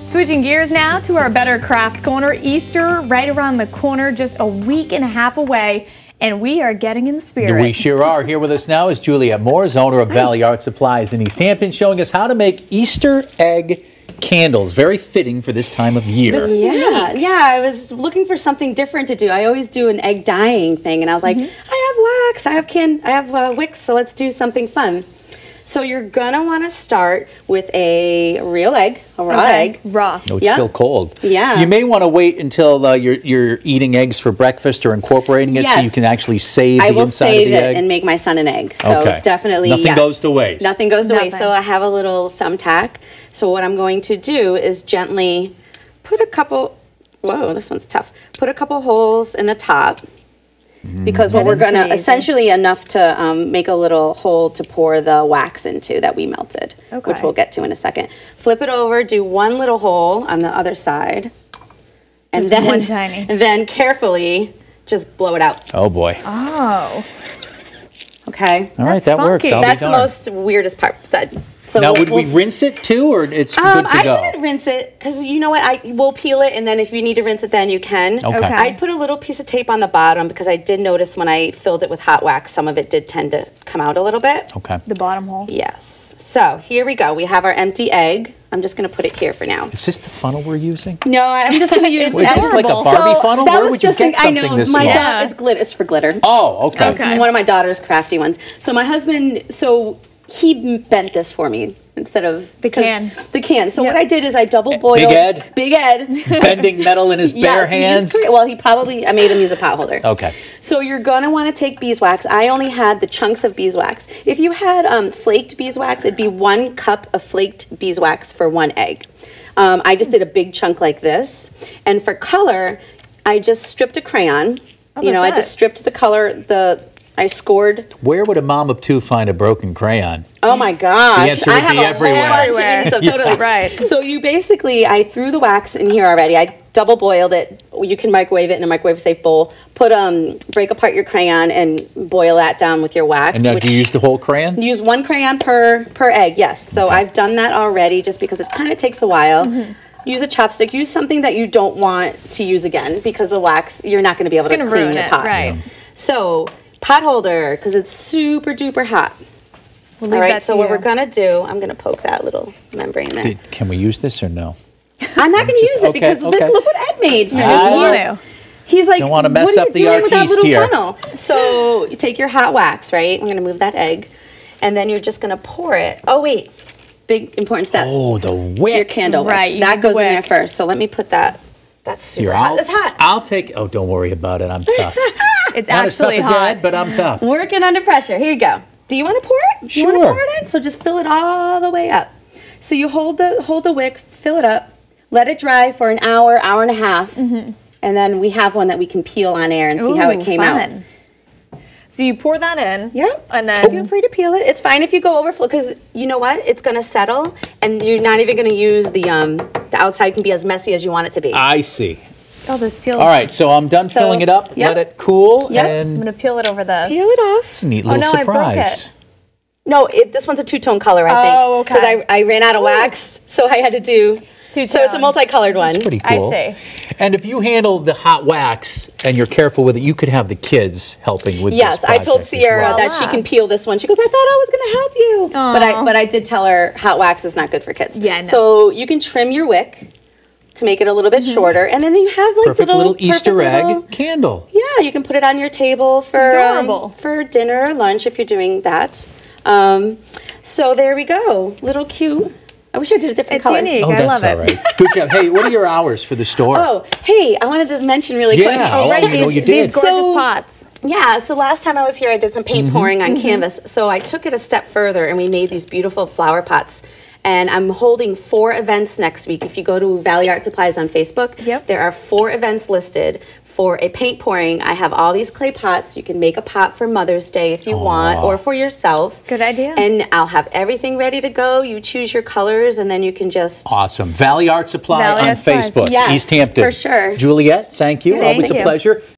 Switching gears now to our Better Craft Corner. Easter right around the corner, just a week and a half away, and we are getting in the spirit. We sure are. Here with us now is Juliette Mooers, owner of Valley Art Supplies in Easthampton, showing us how to make Easter egg candles. Very fitting for this time of year. Yeah, I was looking for something different to do. I always do an egg dyeing thing, and I was like, I have wax, I have wicks, so let's do something fun. So you're gonna want to start with a real egg, a raw egg. Raw. No, it's still cold. Yeah. You may want to wait until you're eating eggs for breakfast or incorporating it so you can actually save the inside of the egg. I will save it and make my son an egg. So definitely, Nothing goes to waste. Nothing goes to waste. So I have a little thumbtack. So what I'm going to do is gently put a couple, whoa, this one's tough. Put a couple holes in the top. Because what we're going to, essentially enough to make a little hole to pour the wax into that we melted, which we'll get to in a second. Flip it over, do one little hole on the other side, and then, one tiny. And then carefully just blow it out. Oh boy. Oh. Okay. All right, that works. That's the most weirdest part. So now, would we rinse it too, or it's good to go? I didn't rinse it because you know what? We'll peel it, and then if you need to rinse it, then you can. Okay. I'd put a little piece of tape on the bottom because I did notice when I filled it with hot wax, some of it did tend to come out a little bit. Okay. The bottom hole. Yes. So here we go. We have our empty egg. I'm just going to put it here for now. Is this the funnel we're using? No, I'm just going to use. Is this like a Barbie funnel? Where would you get something this small? It's glitter. It's for glitter. Oh, okay. It's one of my daughter's crafty ones. So my husband, he bent this for me. Instead of the can. The can. So what I did is I double boiled. Big Ed. Bending metal in his bare hands. Well, I made him use a pot holder. Okay. So you're gonna want to take beeswax. I only had the chunks of beeswax. If you had flaked beeswax, it'd be 1 cup of flaked beeswax for 1 egg. I just did a big chunk like this. And for color, I just stripped a crayon. I just stripped the color, I scored. Where would a mom of 2 find a broken crayon? Oh my gosh. The answer would be everywhere. So totally right. So I threw the wax in here already. I double boiled it. You can microwave it in a microwave safe bowl. Break apart your crayon and boil that down with your wax. And now do you use the whole crayon? Use 1 crayon per egg, yes. So I've done that already just because it kind of takes a while. Use a chopstick. Use something that you don't want to use again because the wax, you're not going to be able to clean your pot. Right. So pot holder, because it's super duper hot. All right, so what we're gonna do, I'm gonna poke that little membrane there. Can we use this or no? I'm not gonna use it because look what Ed made for this. He's like, don't want to mess up the artiste here. Funnel? So you take your hot wax, right? I'm gonna move that egg, and then you're just gonna pour it. Oh wait, big important step. Oh, the wick. Your candle wick. Right, that goes in there first. So let me put that. That's super hot. It's hot. I'll take. Oh, don't worry about it. I'm tough. It's not actually as tough as Ed, but I'm tough. Working under pressure. Here you go. Do you want to pour it? Sure. You want to pour it in? So just fill it all the way up. So you hold the wick, fill it up, let it dry for an hour, hour and a half, and then we have one that we can peel on air and see how it came out. So you pour that in. Yep. And then feel free to peel it. It's fine if you go overflow because you know what? It's going to settle, and you're not even going to use the outside can be as messy as you want it to be. I see. Oh, this peels. All right, so I'm done filling it up. Let it cool. Yep. And I'm going to peel it over this. Peel it off. It's a neat little surprise. No, this one's a 2-tone color, I think. Oh, okay. Because I ran out of wax, so I had to do 2-tone. So it's a multicolored one. That's pretty cool. I see. And if you handle the hot wax and you're careful with it, you could have the kids helping with this project. Yes, I told Sierra that she can peel this one. She goes, I thought I was going to help you. But I did tell her hot wax is not good for kids. Yeah, no. So you can trim your wick to make it a little bit shorter, and then you have like little Easter egg candle. Yeah, you can put it on your table for dinner or lunch if you're doing that. So there we go, little cute. I wish I did a different color. It's unique. Oh, I love it. all right. Good job. Hey, what are your hours for the store? Oh, hey, I wanted to mention really quick. Yeah, you did. These gorgeous pots. Yeah, so last time I was here, I did some paint pouring on canvas. So I took it a step further, and we made these beautiful flower pots. And I'm holding 4 events next week. If you go to Valley Art Supplies on Facebook, there are 4 events listed. For a paint pouring, I have all these clay pots. You can make a pot for Mother's Day if you want, or for yourself. Good idea. And I'll have everything ready to go. You choose your colors, and then you can just... Awesome. Valley Art Supply on Facebook, yes, Easthampton. For sure. Juliette, thank you. Always a pleasure.